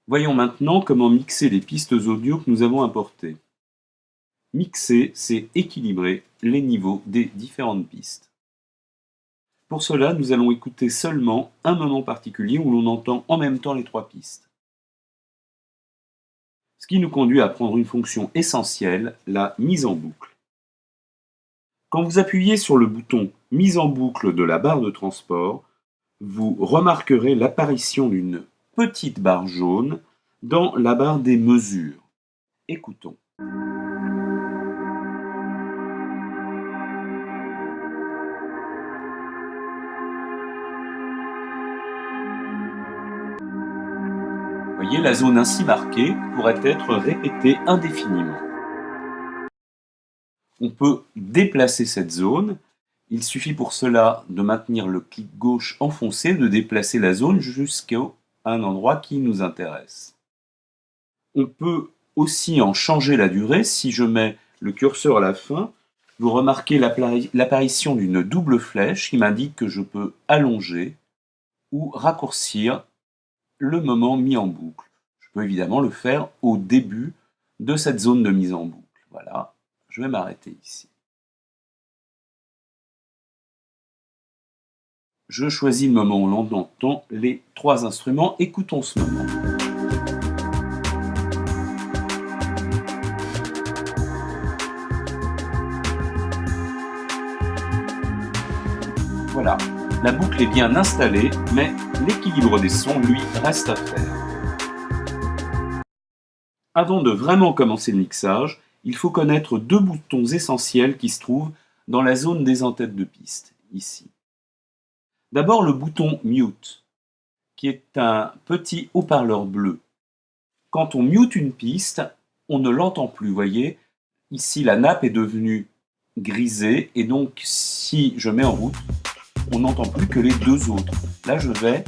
Voyons maintenant comment mixer les pistes audio que nous avons importées. Mixer, c'est équilibrer les niveaux des différentes pistes. Pour cela, nous allons écouter seulement un moment particulier où l'on entend en même temps les trois pistes. Ce qui nous conduit à prendre une fonction essentielle, la mise en boucle. Quand vous appuyez sur le bouton « Mise en boucle » de la barre de transport, vous remarquerez l'apparition d'une petite barre jaune dans la barre des mesures. Écoutons. Vous voyez, la zone ainsi marquée pourrait être répétée indéfiniment. On peut déplacer cette zone. Il suffit pour cela de maintenir le clic gauche enfoncé, de déplacer la zone jusqu'à un endroit qui nous intéresse. On peut aussi en changer la durée. Si je mets le curseur à la fin, vous remarquez l'apparition d'une double flèche qui m'indique que je peux allonger ou raccourcir le moment mis en boucle. Je peux évidemment le faire au début de cette zone de mise en boucle. Voilà, je vais m'arrêter ici. Je choisis le moment où l'on entend les trois instruments. Écoutons ce moment. Voilà, la boucle est bien installée, mais l'équilibre des sons, lui, reste à faire. Avant de vraiment commencer le mixage, il faut connaître deux boutons essentiels qui se trouvent dans la zone des en-têtes de piste, ici. D'abord le bouton Mute, qui est un petit haut-parleur bleu. Quand on mute une piste, on ne l'entend plus, vous voyez. Ici, la nappe est devenue grisée, et donc si je mets en route, on n'entend plus que les deux autres. Là, je vais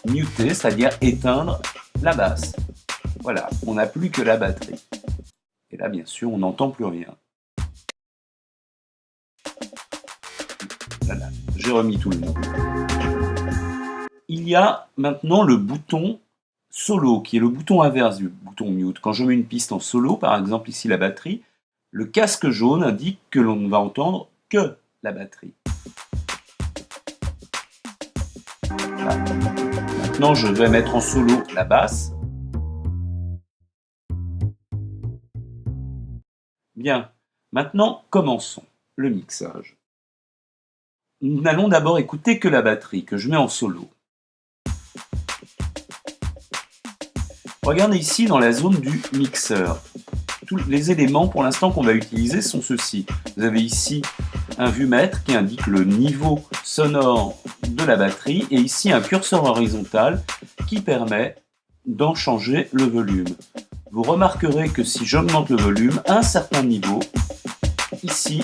muter, c'est-à-dire éteindre la basse. Voilà, on n'a plus que la batterie. Et là, bien sûr, on n'entend plus rien. Voilà, j'ai remis tout le nom. Il y a maintenant le bouton solo, qui est le bouton inverse du bouton mute. Quand je mets une piste en solo, par exemple ici la batterie, le casque jaune indique que l'on ne va entendre que la batterie. Là. Maintenant, je vais mettre en solo la basse. Bien, maintenant commençons le mixage. Nous n'allons d'abord écouter que la batterie, que je mets en solo. Regardez ici dans la zone du mixeur. Tous les éléments pour l'instant qu'on va utiliser sont ceux-ci. Vous avez ici un vumètre qui indique le niveau sonore de la batterie et ici un curseur horizontal qui permet d'en changer le volume. Vous remarquerez que si j'augmente le volume à un certain niveau, ici,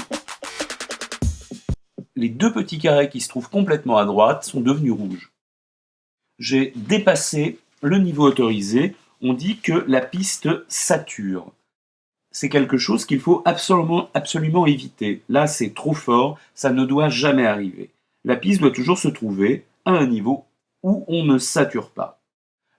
les deux petits carrés qui se trouvent complètement à droite sont devenus rouges. J'ai dépassé le niveau autorisé. On dit que la piste sature. C'est quelque chose qu'il faut absolument éviter. Là, c'est trop fort, ça ne doit jamais arriver. La piste doit toujours se trouver à un niveau où on ne sature pas.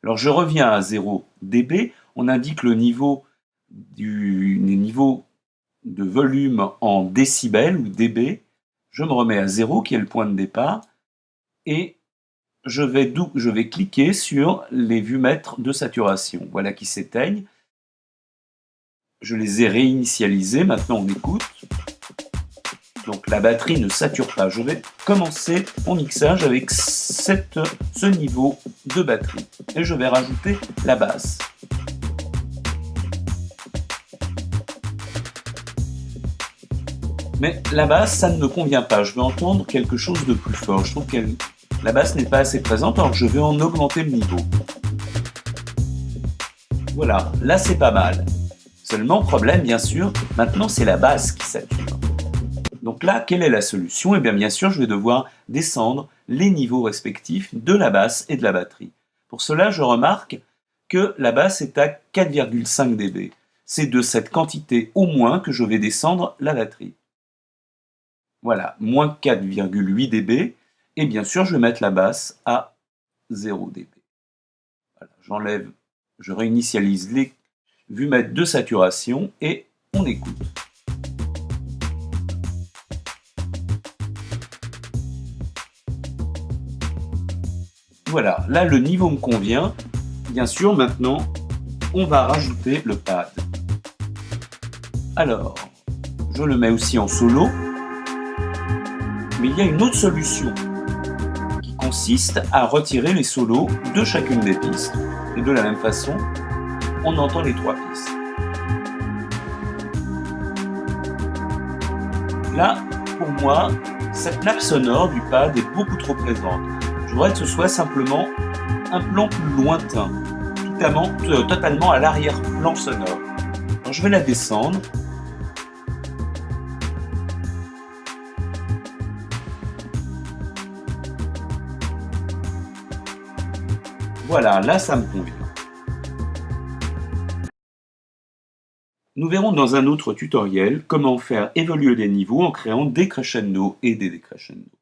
Alors, je reviens à 0 dB. On indique le niveau de volume en décibels ou dB. Je me remets à 0, qui est le point de départ, et je vais cliquer sur les vumètres de saturation. Voilà qui s'éteignent. Je les ai réinitialisés. Maintenant, on écoute. Donc, la batterie ne sature pas. Je vais commencer mon mixage avec ce niveau de batterie. Et je vais rajouter la basse. Mais la basse, ça ne me convient pas. Je veux entendre quelque chose de plus fort. Je trouve que la basse n'est pas assez présente, alors je vais en augmenter le niveau. Voilà, là c'est pas mal. Seulement, problème, bien sûr, maintenant c'est la basse qui sature. Donc là, quelle est la solution? Eh bien sûr, je vais devoir descendre les niveaux respectifs de la basse et de la batterie. Pour cela, je remarque que la basse est à 4,5 dB. C'est de cette quantité au moins que je vais descendre la batterie. Voilà, moins 4,8 dB. Et bien sûr, je vais mettre la basse à 0 dB. Voilà, j'enlève Je réinitialise les vumètres de saturation et on écoute. Voilà, là le niveau me convient. Bien sûr, maintenant, on va rajouter le pad. Alors, je le mets aussi en solo. Mais il y a une autre solution qui consiste à retirer les solos de chacune des pistes. Et de la même façon, on entend les 3 pistes. Là, pour moi, cette nappe sonore du pad est beaucoup trop présente. Je voudrais que ce soit simplement un plan plus lointain, totalement à l'arrière-plan sonore. Alors, je vais la descendre. Voilà, là ça me convient. Nous verrons dans un autre tutoriel comment faire évoluer les niveaux en créant des crescendo et des décrescendo.